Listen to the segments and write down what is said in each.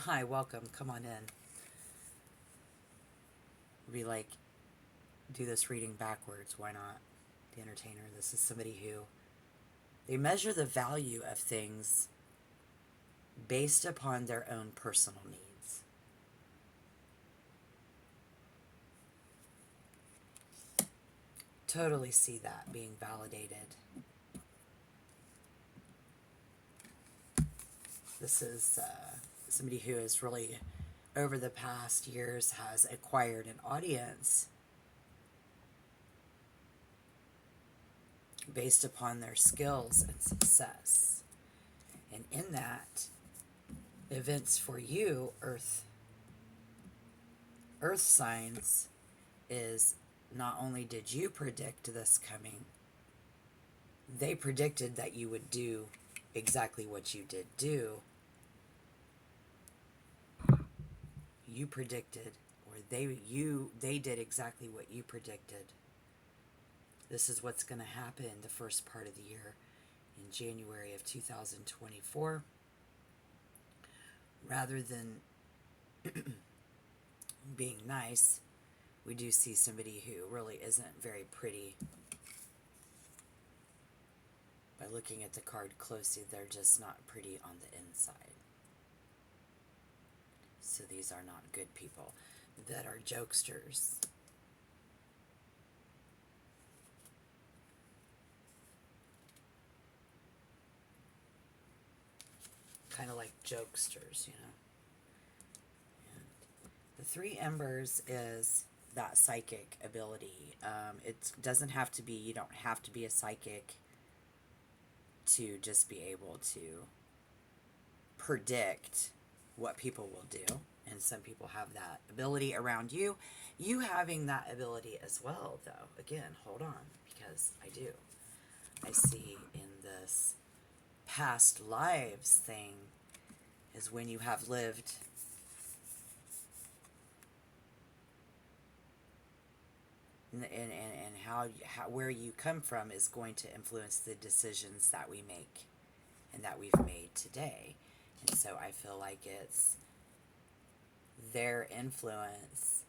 Hi, welcome. Come on in. We do this reading backwards. Why not? The entertainer. This is somebody who they measure the value of things based upon their own personal needs. Totally see that being validated. This is somebody who is really, over the past years, has acquired an audience based upon their skills and success. And in that, events for you, Earth signs, is not only did you predict this coming, they predicted that you would do exactly what you did do. You predicted, or they did exactly what you predicted. This is what's going to happen the first part of the year in January of 2024. Rather than being nice, we do see somebody who really isn't very pretty. By looking at the card closely, they're just not pretty on the inside. So these are not good people that are jokesters. Kind of like jokesters, you know. And the three embers is that psychic ability. It doesn't have to be, you don't have to be a psychic to just be able to predict what people will do. And some people have that ability around you. You having that ability as well, though. Again, hold on, because I do. I see in this past lives thing is when you have lived and how where you come from is going to influence the decisions that we make and that we've made today. And so I feel like it's their influence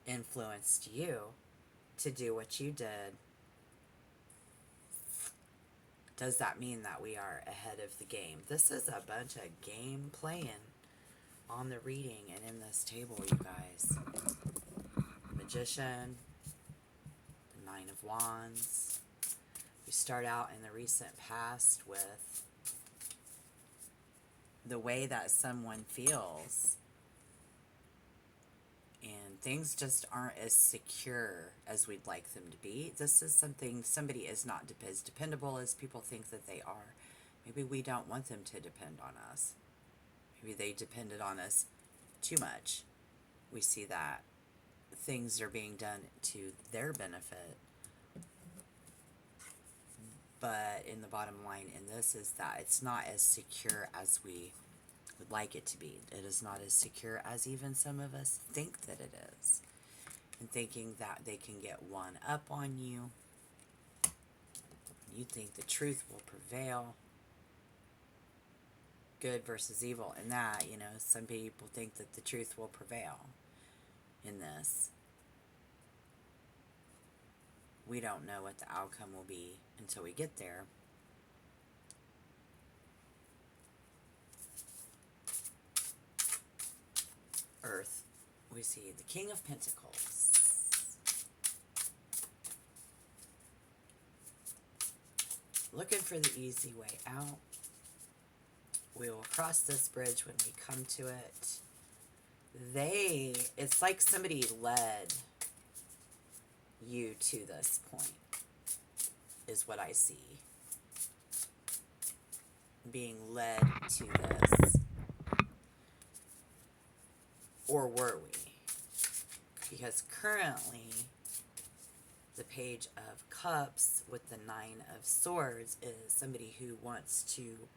influenced you to do what you did. Does that mean that we are ahead of the game? This is a bunch of game playing on the reading and in this table, you guys. Magician, the Nine of Wands. We start out in the recent past with the way that someone feels, and things just aren't as secure as we'd like them to be. This is something, somebody is not as dependable as people think that they are. Maybe we don't want them to depend on us. Maybe they depended on us too much. We see that things are being done to their benefit. But in the bottom line in this is that it's not as secure as we would like it to be. It is not as secure as even some of us think that it is. And thinking that they can get one up on you. You think the truth will prevail. Good versus evil. And that, you know, some people think that the truth will prevail in this. We don't know what the outcome will be until we get there. Earth, we see the King of Pentacles. Looking for the easy way out. We will cross this bridge when we come to it. It's like somebody led you to this point, is what I see. Being led to this. Or were we? Because currently, the Page of Cups with the Nine of Swords is somebody who wants to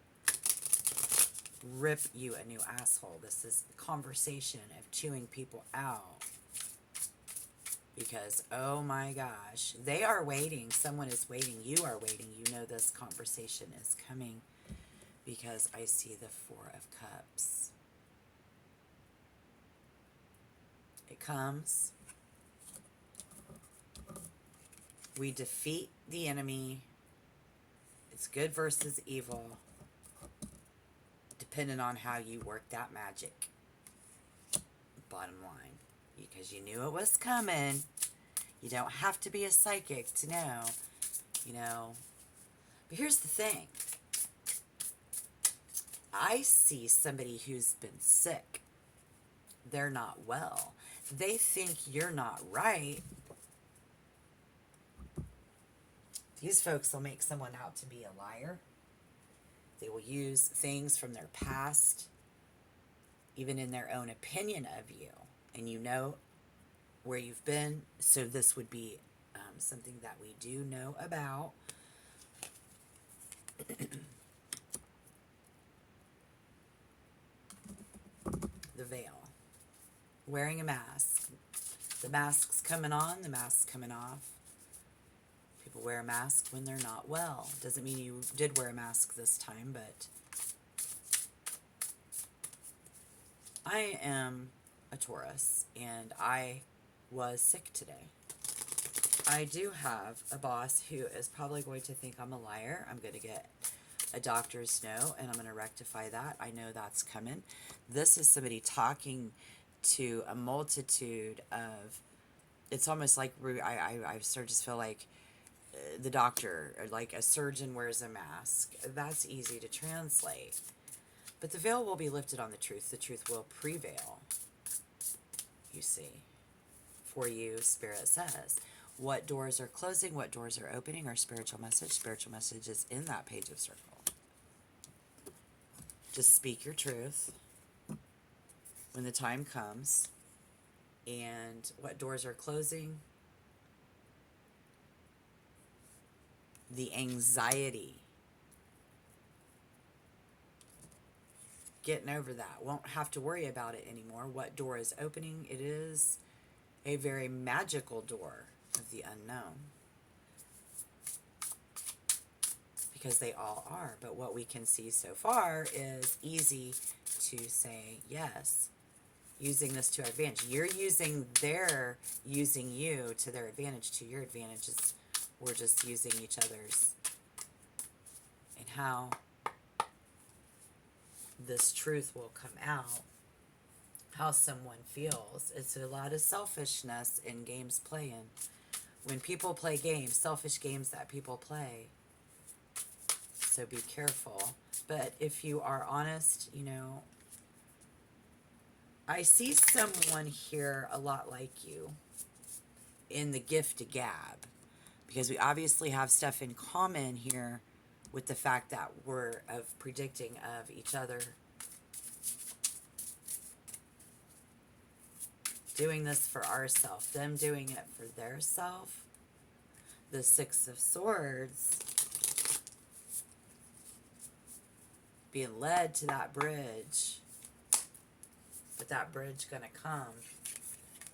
rip you a new asshole. This is a conversation of chewing people out. Because, oh my gosh, they are waiting. Someone is waiting. You are waiting. You know this conversation is coming. Because I see the Four of Cups. comes, we defeat the enemy. It's good versus evil, depending on how you work that magic. Bottom line, because you knew it was coming. You don't have to be a psychic to know, you know. But here's the thing. I see somebody who's been sick. They're not well. They think you're not right. These folks will make someone out to be a liar. They will use things from their past, even in their own opinion of you. And you know where you've been. So this would be something that we do know about. The veil. Wearing a mask. The mask's coming on, the mask's coming off. People wear a mask when they're not well. Doesn't mean you did wear a mask this time, but I am a Taurus, and I was sick today. I do have a boss who is probably going to think I'm a liar. I'm going to get a doctor's note, and I'm going to rectify that. I know that's coming. This is somebody talking to a multitude of, it's almost like, I sort of just feel like the doctor, or like a surgeon wears a mask. That's easy to translate. But the veil will be lifted on the truth. The truth will prevail, you see. For you, Spirit says. What doors are closing, what doors are opening, our spiritual message. Spiritual message is in that page of circle. Just speak your truth when the time comes. And what doors are closing? The anxiety. Getting over that. Won't have to worry about it anymore. What door is opening? It is a very magical door of the unknown. Because they all are. But what we can see so far is easy to say yes. Using this to our advantage. You're using their using you to their advantage, to your advantage. We're just using each other's. And how this truth will come out. How someone feels. It's a lot of selfishness in games playing. When people play games, selfish games that people play. So be careful. But if you are honest, you know, I see someone here a lot like you in the gift to gab. Because we obviously have stuff in common here with the fact that we're of predicting of each other. Doing this for ourselves, them doing it for their self. The Six of Swords, being led to that bridge, but that bridge gonna come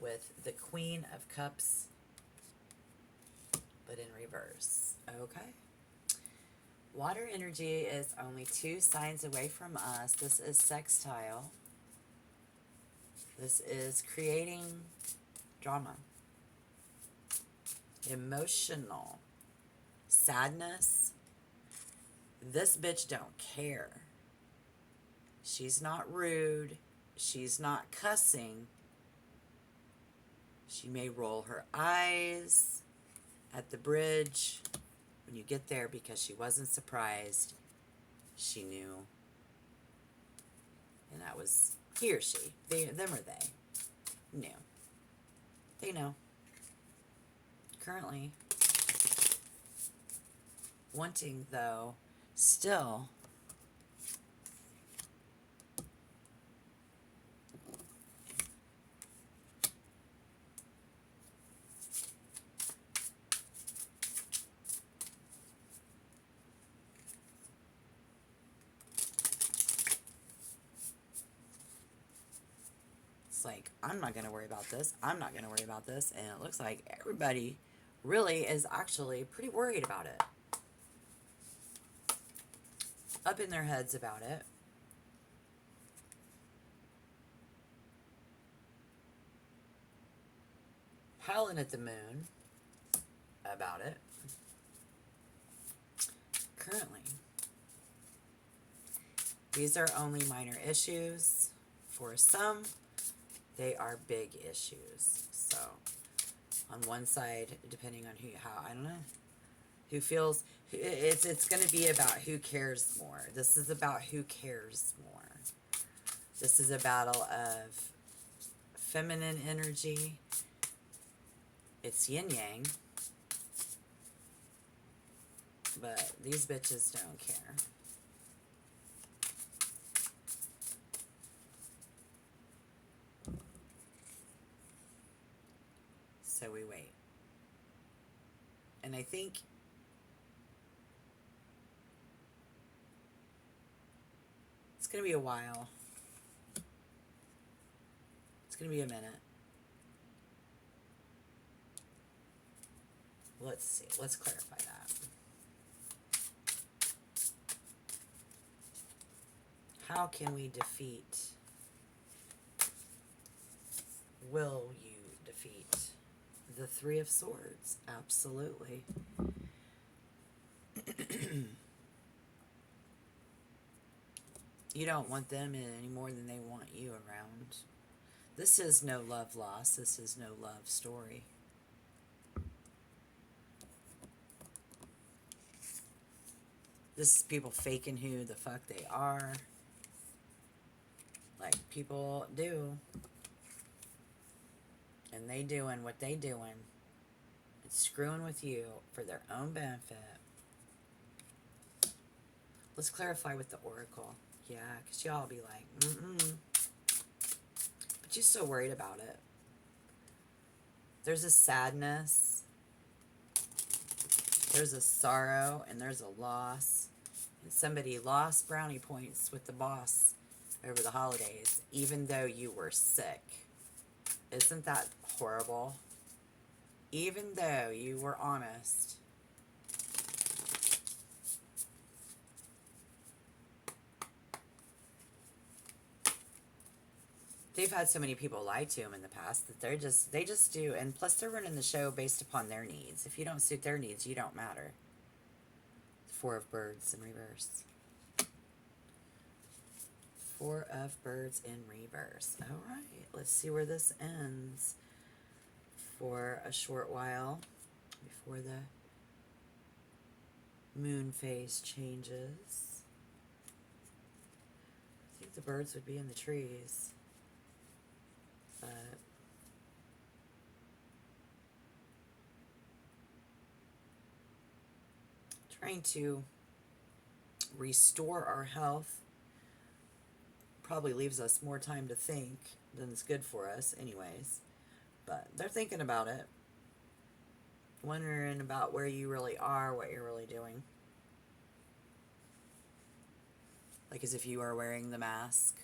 with the Queen of Cups, but in reverse. Okay. Water energy is only 2 signs away from us. This is sextile. This is creating drama. Emotional. Sadness. This bitch don't care. She's not rude. She's not cussing. She may roll her eyes at the bridge when you get there because she wasn't surprised. She knew. And that was he or she. Them or they. Knew. They know. Currently. Wanting, though, still. It's like, I'm not going to worry about this. I'm not going to worry about this. And it looks like everybody really is actually pretty worried about it. Up in their heads about it. howling at the moon about it. Currently, these are only minor issues. For some, they are big issues. So, on one side, depending on I don't know, who feels, it's going to be about who cares more. This is about who cares more. This is a battle of feminine energy. It's yin-yang. But these bitches don't care. So we wait. And I think it's going to be a while. It's going to be a minute. Let's see. Let's clarify that. How can we defeat? Will you defeat the Three of Swords? Absolutely. You don't want them any more than they want you around. This is no love loss. This is no love story. This is people faking who the fuck they are. Like people do. And they doing what they doing. It's screwing with you for their own benefit. Let's clarify with the Oracle. Yeah, because y'all be like, but you're so worried about it. There's a sadness. There's a sorrow, and there's a loss. And somebody lost brownie points with the boss over the holidays, even though you were sick. Isn't that horrible? Even though you were honest. They've had so many people lie to them in the past that they just do. And plus they're running the show based upon their needs. If you don't suit their needs, you don't matter. Four of Birds in reverse. Four of Birds in reverse. All right, let's see where this ends for a short while before the moon phase changes. I think the birds would be in the trees, but trying to restore our health probably leaves us more time to think than it's good for us anyways. But they're thinking about it. Wondering about where you really are, what you're really doing. Like as if you are wearing the mask.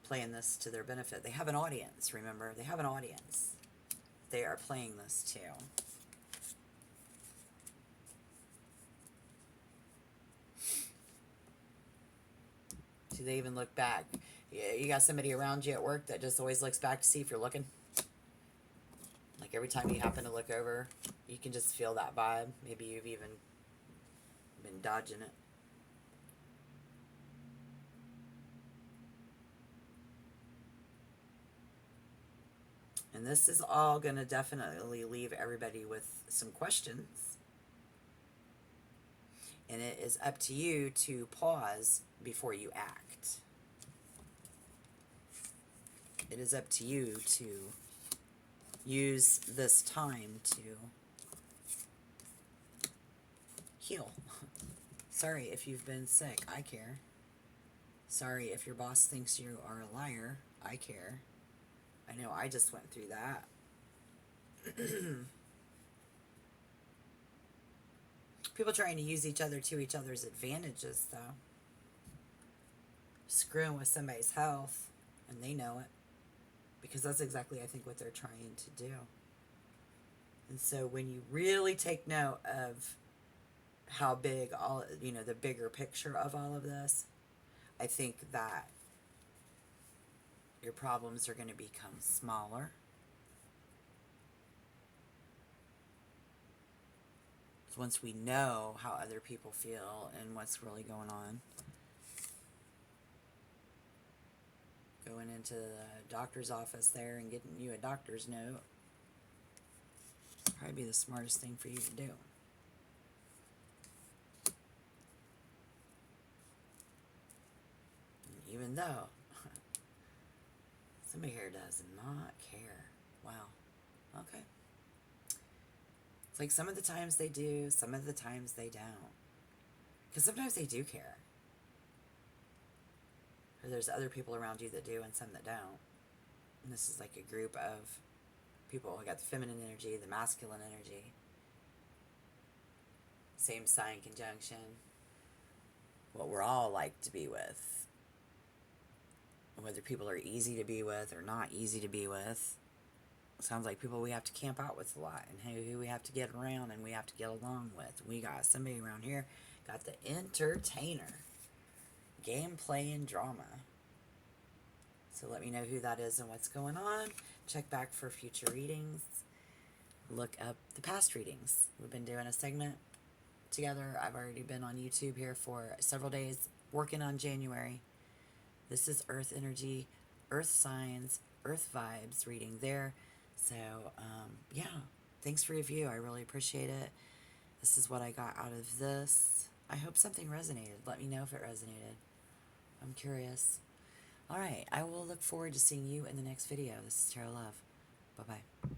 Playing this to their benefit. They have an audience, remember? They have an audience. They are playing this too. Do they even look back? You got somebody around you at work that just always looks back to see if you're looking? Like every time you happen to look over, you can just feel that vibe. Maybe you've even been dodging it. And this is all going to definitely leave everybody with some questions. And it is up to you to pause before you act. It is up to you to use this time to heal. Sorry if you've been sick. I care. Sorry if your boss thinks you are a liar. I care. I know I just went through that. People trying to use each other to each other's advantages, though. Screwing with somebody's health, and they know it. Because that's exactly, I think, what they're trying to do. And so when you really take note of how big all, you know, the bigger picture of all of this, I think that Your problems are going to become smaller. So once we know how other people feel and what's really going on, going into the doctor's office there and getting you a doctor's note probably be the smartest thing for you to do. And even though somebody here does not care. Wow. Okay. It's like some of the times they do, some of the times they don't. Because sometimes they do care. Or there's other people around you that do and some that don't. And this is like a group of people who got the feminine energy, the masculine energy. Same sign conjunction. What we're all like to be with. Whether people are easy to be with or not easy to be with. Sounds like people we have to camp out with a lot, and who we have to get around and we have to get along with. We got somebody around here, got the entertainer, gameplay and drama. So let me know who that is and what's going on. Check back for future readings. Look up the past readings. We've been doing a segment together. I've already been on YouTube here for several days working on January. This is Earth energy, Earth signs, Earth vibes reading there. So, yeah, thanks for your review. I really appreciate it. This is what I got out of this. I hope something resonated. Let me know if it resonated. I'm curious. All right, I will look forward to seeing you in the next video. This is Tarot Love. Bye-bye.